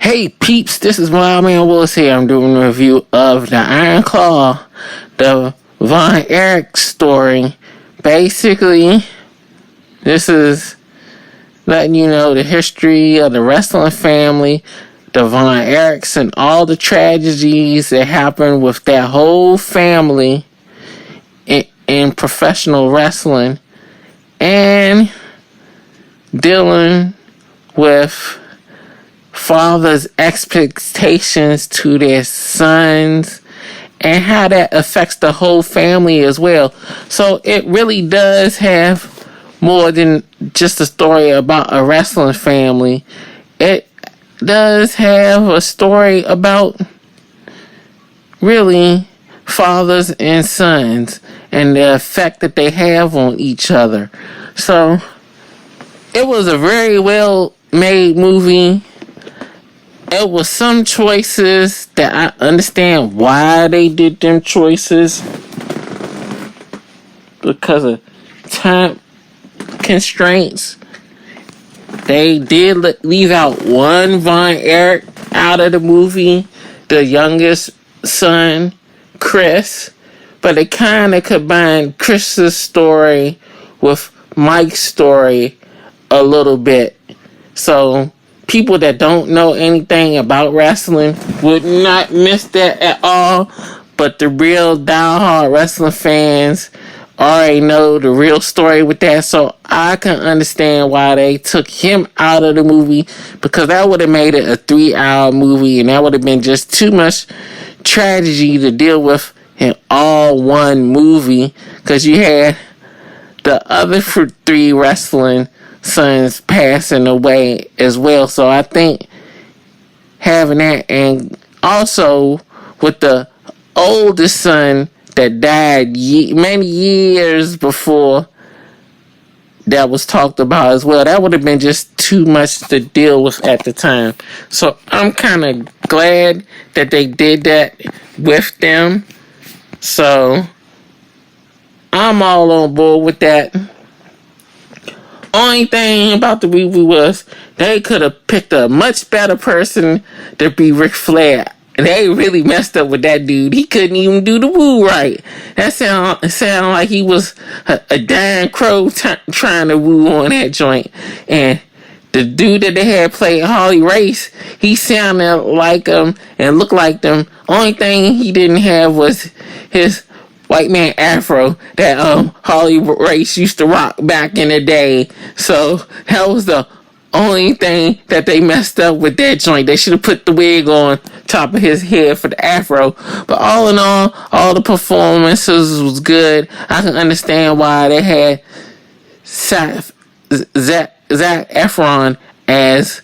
Hey peeps, this is Wildman Willis here. I'm doing a review of the Iron Claw, the Von Erich story. Basically, this is letting you know the history of the wrestling family, the Von Erichs, and all the tragedies that happened with that whole family in professional wrestling, and dealing with fathers' expectations to their sons and how that affects the whole family as well. So it really does have more than just a story about a wrestling family. It does have a story about really fathers and sons and the effect that they have on each other. So it was a very well made movie. It was some choices that I understand why they did them choices, because of time constraints. They did leave out one Von Erich out of the movie, the youngest son, Chris, but they kind of combined Chris's story with Mike's story a little bit. So people that don't know anything about wrestling would not miss that at all. But the real diehard wrestling fans already know the real story with that. So I can understand why they took him out of the movie, because that would have made it a 3-hour movie, and that would have been just too much tragedy to deal with in all one movie, because you had the other 3 wrestling sons passing away as well. So I think having that, and also with the oldest son that died many years before that was talked about as well, that would have been just too much to deal with at the time. So I'm kind of glad that they did that with them. So I'm all on board with that. Only thing about the movie was they could have picked a much better person to be Ric Flair. They really messed up with that dude. He couldn't even do the woo right. That sound like he was a dying crow trying to woo on that joint. And the dude that they had play Harley Race, he sounded like him and looked like them. Only thing he didn't have was his white man afro that Harley Race used to rock back in the day. So that was the only thing that they messed up with that joint. They should have put the wig on top of his head for the afro. But all in all the performances was good. I can understand why they had Zac Efron as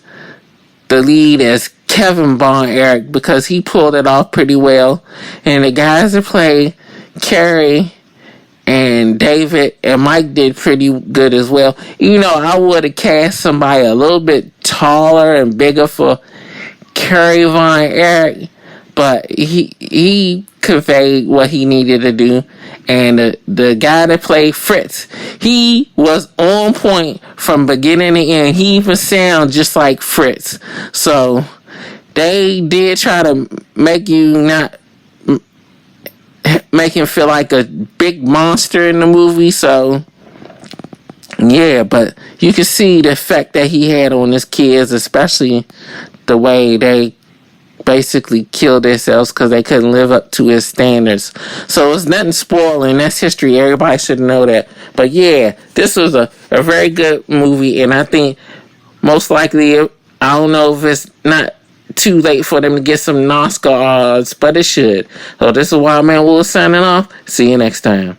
the lead as Kevin Von Erich, because he pulled it off pretty well. And the guys that played Kerry and David and Mike did pretty good as well. Even though I would have cast somebody a little bit taller and bigger for Kerry Von Erich, but he conveyed what he needed to do. And the guy that played Fritz, he was on point from beginning to end. He even sounds just like Fritz. So they did try to make him feel like a big monster in the movie. So yeah, but you can see the effect that he had on his kids, especially the way they basically killed themselves because they couldn't live up to his standards. So it's nothing spoiling. That's history. Everybody should know that. But yeah, this was a very good movie, and I think most likely, I don't know if it's not too late for them to get some Oscar odds, but it should. So this is Wildman Willis signing off. See you next time.